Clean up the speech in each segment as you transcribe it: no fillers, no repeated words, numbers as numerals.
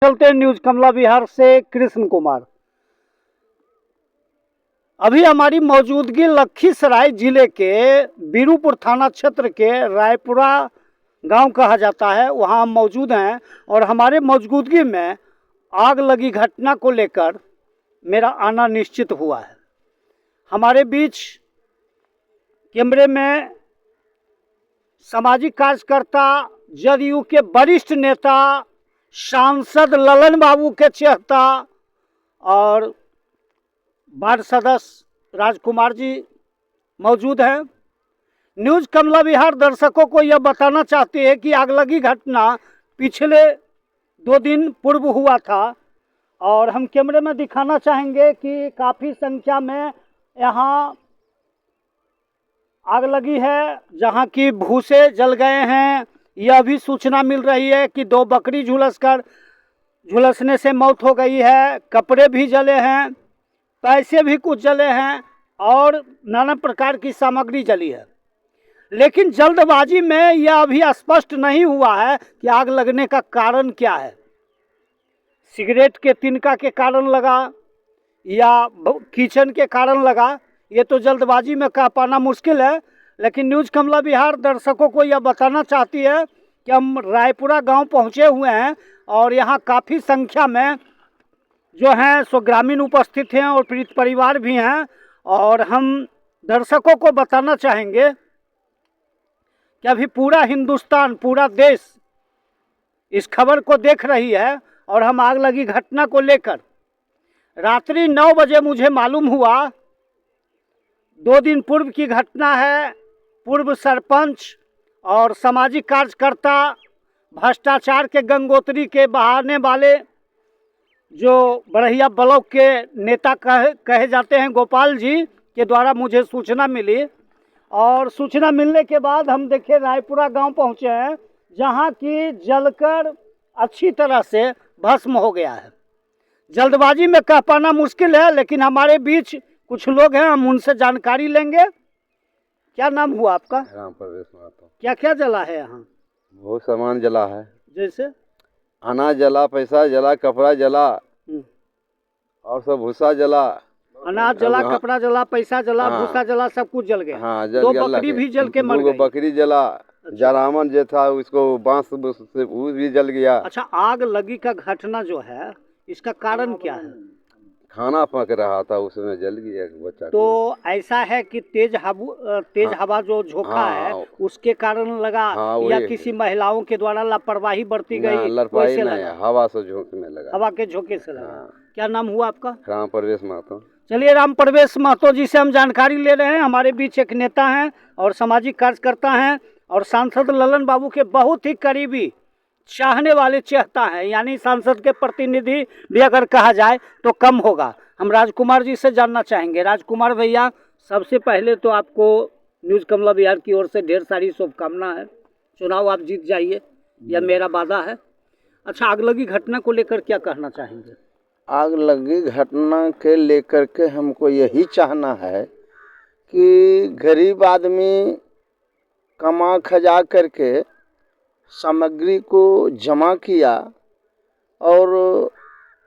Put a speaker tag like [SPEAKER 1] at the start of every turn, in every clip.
[SPEAKER 1] चलते न्यूज कमला बिहार से कृष्ण कुमार। अभी हमारी मौजूदगी लखीसराय जिले के बीरूपुर थाना क्षेत्र के रायपुरा गांव कहा जाता है, वहां हम मौजूद हैं और हमारे मौजूदगी में आग लगी घटना को लेकर मेरा आना निश्चित हुआ है। हमारे बीच कैमरे में सामाजिक कार्यकर्ता, जदयू के वरिष्ठ नेता, सांसद ललन बाबू के चेहता और वार्ड सदस्य राजकुमार जी मौजूद हैं। न्यूज कमला बिहार दर्शकों को यह बताना चाहती है कि आगलगी घटना पिछले 2 दिन पूर्व हुआ था और हम कैमरे में दिखाना चाहेंगे कि काफ़ी संख्या में यहाँ आग लगी है, जहाँ की भूसे जल गए हैं। यह भी सूचना मिल रही है कि 2 बकरी झुलसने से मौत हो गई है, कपड़े भी जले हैं, पैसे भी कुछ जले हैं और नाना प्रकार की सामग्री जली है। लेकिन जल्दबाजी में यह अभी स्पष्ट नहीं हुआ है कि आग लगने का कारण क्या है। सिगरेट के तिनका के कारण लगा या किचन के कारण लगा, ये तो जल्दबाजी में कह पाना मुश्किल है। लेकिन न्यूज कमला बिहार दर्शकों को यह बताना चाहती है कि हम रायपुरा गांव पहुंचे हुए हैं और यहां काफ़ी संख्या में जो हैं सो ग्रामीण उपस्थित हैं और पीड़ित परिवार भी हैं। और हम दर्शकों को बताना चाहेंगे कि अभी पूरा हिंदुस्तान, पूरा देश इस खबर को देख रही है और हम आग लगी घटना को लेकर रात्रि 9 बजे मुझे मालूम हुआ, 2 दिन पूर्व की घटना है। पूर्व सरपंच और सामाजिक कार्यकर्ता, भ्रष्टाचार के गंगोत्री के बहाने वाले जो बड़हिया ब्लॉक के नेता कहे जाते हैं, गोपाल जी के द्वारा मुझे सूचना मिली और सूचना मिलने के बाद हम देखे रायपुरा गांव पहुंचे हैं, जहां की जलकर अच्छी तरह से भस्म हो गया है। जल्दबाजी में कह पाना मुश्किल है, लेकिन हमारे बीच कुछ लोग हैं, हम उनसे जानकारी लेंगे। क्या नाम हुआ आपका?
[SPEAKER 2] राम प्रवेश महतो।
[SPEAKER 1] क्या क्या जला है यहाँ?
[SPEAKER 2] बहुत सामान जला है,
[SPEAKER 1] जैसे
[SPEAKER 2] अनाज जला, पैसा जला, कपड़ा जला और सब भूसा जला।
[SPEAKER 1] अनाज जला, कपड़ा जला, पैसा जला, भूसा जला, सब कुछ जल गया।
[SPEAKER 2] हाँ,
[SPEAKER 1] 2 बकरी भी जल के मर गई।
[SPEAKER 2] बकरी जला। जरामन जो था उसको बांस से वो भी जल गया।
[SPEAKER 1] अच्छा, आग लगी का घटना जो है इसका कारण क्या है?
[SPEAKER 2] खाना पक रहा था, उसमें जल गया बच्चा।
[SPEAKER 1] तो ऐसा है कि तेज हवा जो झोंका है उसके कारण लगा या किसी महिलाओं के द्वारा लापरवाही बरती गई?
[SPEAKER 2] लापरवाही नहीं, हवा से झोंकने लगा।
[SPEAKER 1] हवा के झोंके से लगा। क्या नाम हुआ आपका?
[SPEAKER 2] राम प्रवेश महतो।
[SPEAKER 1] चलिए, राम प्रवेश महतो जी से हम जानकारी ले रहे हैं। हमारे बीच एक नेता हैं और सामाजिक कार्यकर्ता हैं और सांसद ललन बाबू के बहुत ही करीबी चाहने वाले चेहता हैं, यानी सांसद के प्रतिनिधि भी अगर कहा जाए तो कम होगा। हम राजकुमार जी से जानना चाहेंगे। राजकुमार भैया, सबसे पहले तो आपको न्यूज कमला बिहार की ओर से ढेर सारी शुभकामना है। चुनाव आप जीत जाइए, यह मेरा वादा है। अच्छा, आग लगी घटना को लेकर क्या कहना चाहेंगे?
[SPEAKER 3] आग लगी घटना के लेकर के हमको यही चाहना है कि गरीब आदमी कमा खजा करके सामग्री को जमा किया और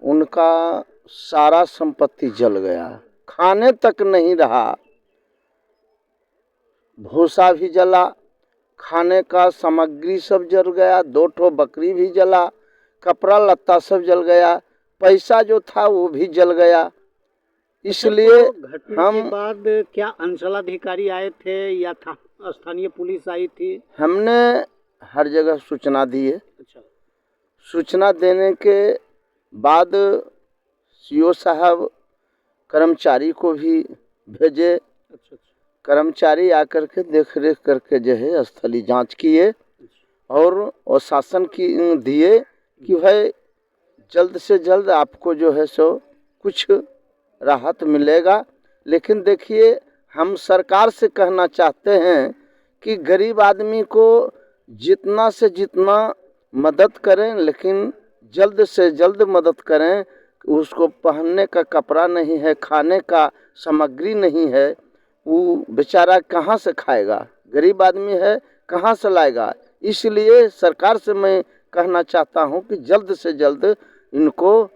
[SPEAKER 3] उनका सारा संपत्ति जल गया, खाने तक नहीं रहा। भूसा भी जला, खाने का सामग्री सब जल गया, 2 ठो बकरी भी जला, कपड़ा लत्ता सब जल गया, पैसा जो था वो भी जल गया। इसलिए
[SPEAKER 1] घटना के बाद क्या अंचलाधिकारी आए थे या स्थानीय पुलिस आई थी?
[SPEAKER 3] हमने हर जगह सूचना दी है।
[SPEAKER 1] अच्छा।
[SPEAKER 3] सूचना देने के बाद सीओ साहब कर्मचारी को भी भेजे।
[SPEAKER 1] अच्छा।
[SPEAKER 3] कर्मचारी आकर के देख रेख करके जो है स्थलीय जांच किए और शासन की दिए कि भाई जल्द से जल्द आपको जो है सो कुछ राहत मिलेगा। लेकिन देखिए, हम सरकार से कहना चाहते हैं कि गरीब आदमी को जितना से जितना मदद करें, लेकिन जल्द से जल्द मदद करें। उसको पहनने का कपड़ा नहीं है, खाने का सामग्री नहीं है, वो बेचारा कहाँ से खाएगा? गरीब आदमी है, कहाँ से लाएगा? इसलिए सरकार से मैं कहना चाहता हूँ कि जल्द से जल्द इनको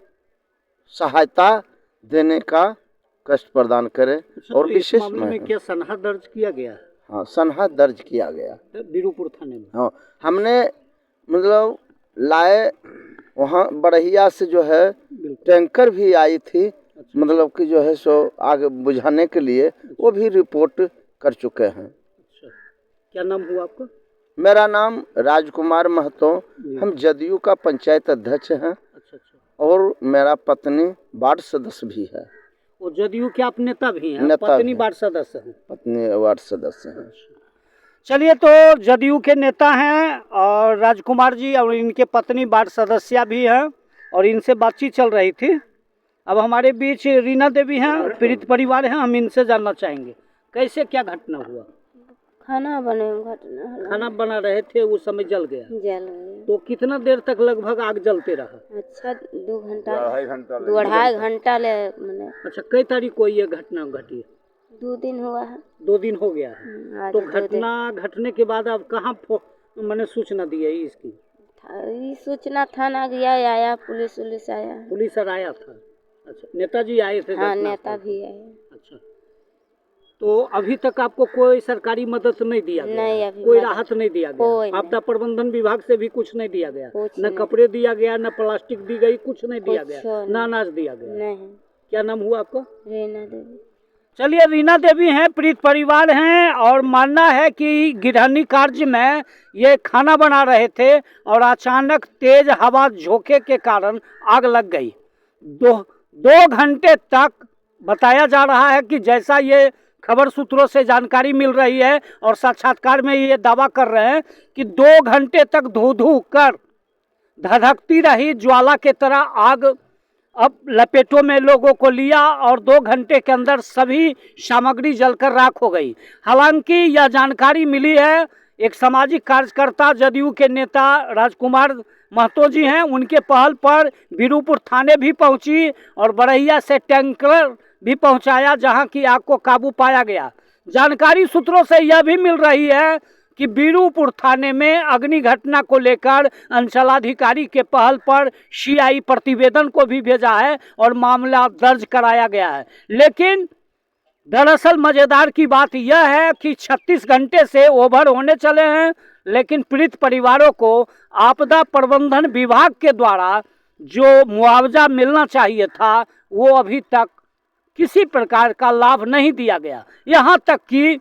[SPEAKER 3] सहायता देने का कष्ट प्रदान करें। और
[SPEAKER 1] तो इस
[SPEAKER 3] विशेष
[SPEAKER 1] मामले में क्या सनहा दर्ज किया गया है
[SPEAKER 3] हाँ सनहा दर्ज किया गया।
[SPEAKER 1] बीरूपुर थाने में?
[SPEAKER 3] हाँ हमने मतलब लाए वहाँ बड़हिया से जो है टैंकर भी आई थी, मतलब कि जो है सो आग बुझाने के लिए, वो भी रिपोर्ट कर चुके हैं।
[SPEAKER 1] अच्छा, क्या नाम हुआ आपका?
[SPEAKER 3] मेरा नाम राजकुमार महतो, हम जदयू का पंचायत अध्यक्ष हैं।
[SPEAKER 1] अच्छा अच्छा।
[SPEAKER 3] और मेरा पत्नी वार्ड सदस्य भी है।
[SPEAKER 1] वो जदयू के आप नेता भी हैं?
[SPEAKER 3] नेता
[SPEAKER 1] पत्नी
[SPEAKER 3] भी।
[SPEAKER 1] वार्ड सदस्य हैं?
[SPEAKER 3] पत्नी वार्ड सदस्य हैं।
[SPEAKER 1] चलिए, तो जदयू के नेता हैं और राजकुमार जी, और इनके पत्नी वार्ड सदस्य भी हैं, और इनसे बातचीत चल रही थी। अब हमारे बीच रीना देवी हैं, पीड़ित परिवार हैं, हम इनसे जानना चाहेंगे कैसे क्या घटना हुआ।
[SPEAKER 4] खाना
[SPEAKER 1] खाना बना रहे थे, उस समय जल गया?
[SPEAKER 4] जल गया।
[SPEAKER 1] तो कितना देर तक लगभग आग जलते रहा?
[SPEAKER 4] अच्छा 2 घंटा 2-2.5 घंटा ले मैंने।
[SPEAKER 1] अच्छा, कई तारीख को ये घटना घटी?
[SPEAKER 4] 2 दिन हुआ है।
[SPEAKER 1] 2 दिन हो गया है।
[SPEAKER 4] आज
[SPEAKER 1] तो
[SPEAKER 4] 2 दिन।
[SPEAKER 1] घटना घटने के बाद अब कहाँ मैंने सूचना दी है इसकी?
[SPEAKER 4] ये सूचना थाना गया, आया पुलिस आया।
[SPEAKER 1] पुलिस सर आया था? अच्छा, नेताजी आए थे?
[SPEAKER 4] हाँ
[SPEAKER 1] घटना
[SPEAKER 4] नेता
[SPEAKER 1] स्थल?
[SPEAKER 4] भी आए।
[SPEAKER 1] अच्छा, तो अभी तक आपको कोई सरकारी मदद नहीं दिया गया?
[SPEAKER 4] नहीं, अभी
[SPEAKER 1] कोई
[SPEAKER 4] मदद
[SPEAKER 1] राहत नहीं दिया
[SPEAKER 4] कोई
[SPEAKER 1] गया? आपदा प्रबंधन विभाग से भी कुछ नहीं दिया गया?
[SPEAKER 4] कुछ
[SPEAKER 1] न
[SPEAKER 4] नहीं।
[SPEAKER 1] कपड़े दिया गया, न प्लास्टिक दी गई, कुछ नहीं दिया
[SPEAKER 4] कुछ
[SPEAKER 1] गया,
[SPEAKER 4] नहीं।
[SPEAKER 1] न अनाज दिया गया?
[SPEAKER 4] नहीं।
[SPEAKER 1] क्या नाम हुआ आपका?
[SPEAKER 4] रीना देवी।
[SPEAKER 1] चलिए, रीना देवी हैं, पीड़ित परिवार हैं, और मानना है कि गृहिणी कार्य में ये खाना बना रहे थे और अचानक तेज हवा झोंके के कारण आग लग गई। 2 घंटे तक बताया जा रहा है कि जैसा ये खबर सूत्रों से जानकारी मिल रही है और साक्षात्कार में ये दावा कर रहे हैं कि 2 घंटे तक धू कर धधकती रही ज्वाला के तरह आग अब लपेटों में लोगों को लिया और 2 घंटे के अंदर सभी सामग्री जलकर राख हो गई। हालांकि यह जानकारी मिली है, एक सामाजिक कार्यकर्ता जदयू के नेता राजकुमार महतो जी हैं, उनके पहल पर बीरूपुर थाने भी पहुंची और बड़हिया से टैंकर भी पहुंचाया, जहां की आग को काबू पाया गया। जानकारी सूत्रों से यह भी मिल रही है कि बीरूपुर थाने में अग्नि घटना को लेकर अंचलाधिकारी के पहल पर सीआई प्रतिवेदन को भी भेजा है और मामला दर्ज कराया गया है। लेकिन दरअसल मजेदार की बात यह है कि 36 घंटे से ओवर होने चले हैं, लेकिन पीड़ित परिवारों को आपदा प्रबंधन विभाग के द्वारा जो मुआवजा मिलना चाहिए था वो अभी तक किसी प्रकार का लाभ नहीं दिया गया। यहाँ तक कि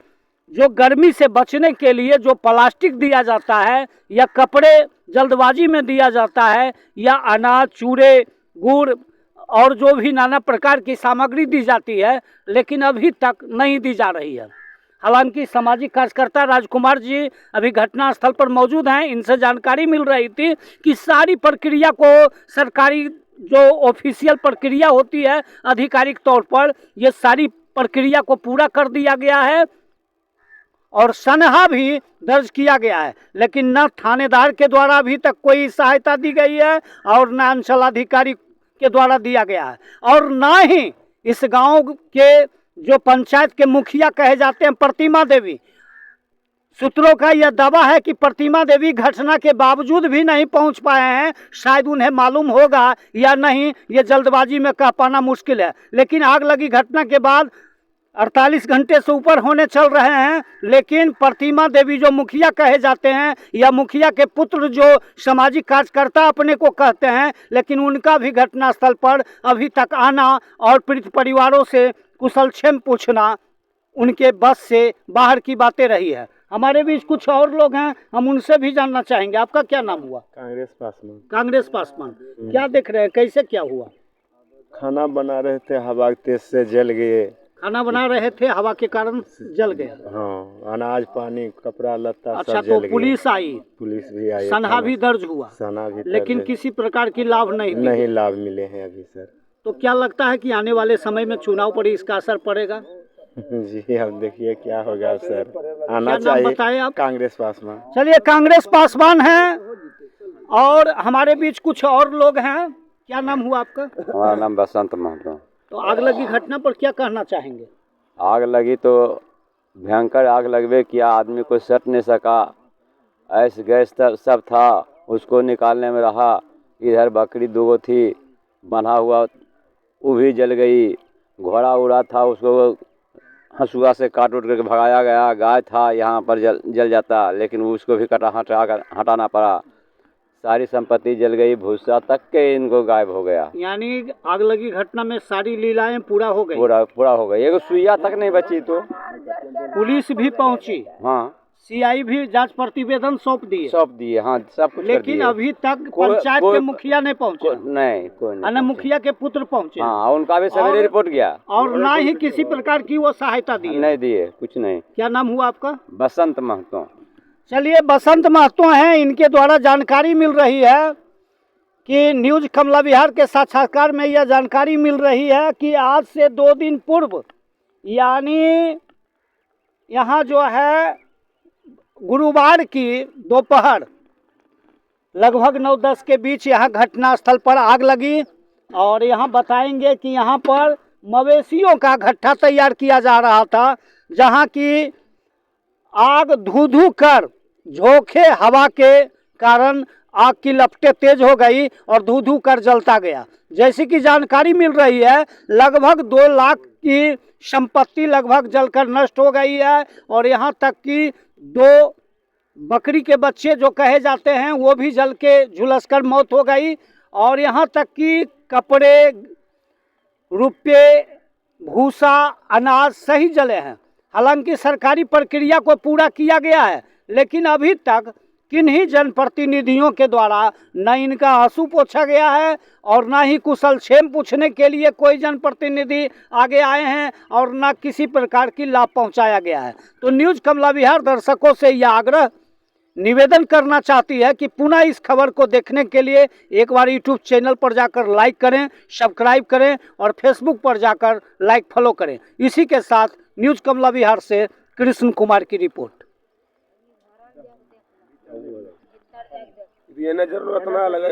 [SPEAKER 1] जो गर्मी से बचने के लिए जो प्लास्टिक दिया जाता है या कपड़े जल्दबाजी में दिया जाता है या अनाज, चूरे, गुड़ और जो भी नाना प्रकार की सामग्री दी जाती है, लेकिन अभी तक नहीं दी जा रही है। हालांकि सामाजिक कार्यकर्ता राजकुमार जी अभी घटनास्थल पर मौजूद हैं, इनसे जानकारी मिल रही थी कि सारी प्रक्रिया को सरकारी जो ऑफिशियल प्रक्रिया होती है आधिकारिक तौर पर, ये सारी प्रक्रिया को पूरा कर दिया गया है और सनहा भी दर्ज किया गया है, लेकिन न थानेदार के द्वारा अभी तक कोई सहायता दी गई है और न अंचलाधिकारी के द्वारा दिया गया है, और न ही इस गांव के जो पंचायत के मुखिया कहे जाते हैं प्रतिमा देवी, सूत्रों का यह दावा है कि प्रतिमा देवी घटना के बावजूद भी नहीं पहुंच पाए हैं। शायद उन्हें मालूम होगा या नहीं, ये जल्दबाजी में कह पाना मुश्किल है, लेकिन आग लगी घटना के बाद 48 घंटे से ऊपर होने चल रहे हैं, लेकिन प्रतिमा देवी जो मुखिया कहे जाते हैं या मुखिया के पुत्र जो सामाजिक कार्यकर्ता अपने को कहते हैं, लेकिन उनका भी घटनास्थल पर अभी तक आना और पीड़ित परिवारों से कुशलक्षेम पूछना उनके बस से बाहर की बातें रही है। हमारे बीच कुछ और लोग हैं, हम उनसे भी जानना चाहेंगे। आपका क्या नाम हुआ?
[SPEAKER 5] कांग्रेस पासवान।
[SPEAKER 1] कांग्रेस पासवान, क्या देख रहे हैं, कैसे क्या हुआ?
[SPEAKER 5] खाना बना रहे थे, हवा तेज से जल गए।
[SPEAKER 1] खाना बना रहे थे, हवा के कारण जल गया?
[SPEAKER 5] हाँ, अनाज, पानी, कपड़ा लत्ता
[SPEAKER 1] अच्छा,
[SPEAKER 5] सब
[SPEAKER 1] तो
[SPEAKER 5] जल गए।
[SPEAKER 1] पुलिस आई?
[SPEAKER 5] पुलिस भी आई,
[SPEAKER 1] सनहा भी दर्ज हुआ,
[SPEAKER 5] सनहा भी
[SPEAKER 1] लेकिन
[SPEAKER 5] दर्ज है।
[SPEAKER 1] किसी प्रकार की लाभ नहीं
[SPEAKER 5] लाभ मिले हैं अभी सर।
[SPEAKER 1] तो क्या लगता है कि आने वाले समय में चुनाव पर इसका असर पड़ेगा?
[SPEAKER 5] जी अब देखिए क्या होगा सर, आना
[SPEAKER 1] क्या नाम बताएं
[SPEAKER 5] चाहिए।
[SPEAKER 1] आप?
[SPEAKER 5] कांग्रेस पासवान।
[SPEAKER 1] चलिए, कांग्रेस पासवान हैं और हमारे बीच कुछ और लोग हैं। क्या नाम हुआ आपका?
[SPEAKER 2] हमारा नाम बसंत महतो।
[SPEAKER 1] तो आग लगी घटना पर क्या कहना चाहेंगे?
[SPEAKER 2] आग लगी तो भयंकर आग लगवे किया, आदमी को सट नहीं सका, ऐस गैस सब था, उसको निकालने में रहा। इधर बकरी 2 थी,
[SPEAKER 6] बंधा हुआ वो भी जल गई। घोड़ा उड़ा था उसको हंसुआ से काट उट करके भगाया गया। गाय था यहाँ पर जल जाता, लेकिन उसको भी हटाना पड़ा। सारी संपत्ति जल गई, भूसा तक के इनको गायब हो गया।
[SPEAKER 1] यानी आग लगी घटना में सारी लीलाएं पूरा हो गई।
[SPEAKER 6] पूरा हो गई, एक सुइया तक नहीं बची। तो
[SPEAKER 1] पुलिस भी पहुंची,
[SPEAKER 6] हाँ,
[SPEAKER 1] सीआई भी जांच प्रतिवेदन सौंप दिए।
[SPEAKER 6] हाँ, सब कुछ कर
[SPEAKER 1] लेकिन
[SPEAKER 6] दिए।
[SPEAKER 1] अभी तक पंचायत के मुखिया नहीं पहुंचे।
[SPEAKER 6] नहीं, कोई नहीं।
[SPEAKER 1] मुखिया के पुत्र पहुंचे।
[SPEAKER 6] हाँ, उनका भी सवेरे रिपोर्ट गया
[SPEAKER 1] और ना ही किसी प्रकार की वो सहायता दी।
[SPEAKER 6] नहीं दिए, कुछ नहीं।
[SPEAKER 1] क्या नाम हुआ आपका?
[SPEAKER 6] बसंत महतो।
[SPEAKER 1] चलिए, बसंत महतो हैं, इनके द्वारा जानकारी मिल रही है कि न्यूज कमला बिहार के साक्षात्कार में यह जानकारी मिल रही है कि आज से 2 दिन पूर्व यानी यहाँ जो है गुरुवार की दोपहर लगभग 9-10 के बीच यहाँ घटना स्थल पर आग लगी। और यहाँ बताएंगे कि यहाँ पर मवेशियों का गट्ठा तैयार किया जा रहा था, जहाँ की आग धू कर झोंके हवा के कारण आग की लपटें तेज हो गई और धू कर जलता गया। जैसी कि जानकारी मिल रही है, लगभग 2 लाख की संपत्ति लगभग जलकर नष्ट हो गई है। और यहाँ तक कि 2 बकरी के बच्चे जो कहे जाते हैं वो भी जल के झुलस कर मौत हो गई। और यहाँ तक कि कपड़े, रुपये, भूसा, अनाज सही जले हैं। हालांकि सरकारी प्रक्रिया को पूरा किया गया है, लेकिन अभी तक किन्हीं जनप्रतिनिधियों के द्वारा न इनका आंसू पोंछा गया है और ना ही कुशल क्षेम पूछने के लिए कोई जनप्रतिनिधि आगे आए हैं और ना किसी प्रकार की लाभ पहुंचाया गया है। तो न्यूज कमला बिहार दर्शकों से यह आग्रह निवेदन करना चाहती है कि पुनः इस खबर को देखने के लिए एक बार यूट्यूब चैनल पर जाकर लाइक करें, सब्सक्राइब करें और फेसबुक पर जाकर लाइक फॉलो करें। इसी के साथ न्यूज कमला बिहार से कृष्ण कुमार की रिपोर्ट।
[SPEAKER 5] ये नजर इतना लगा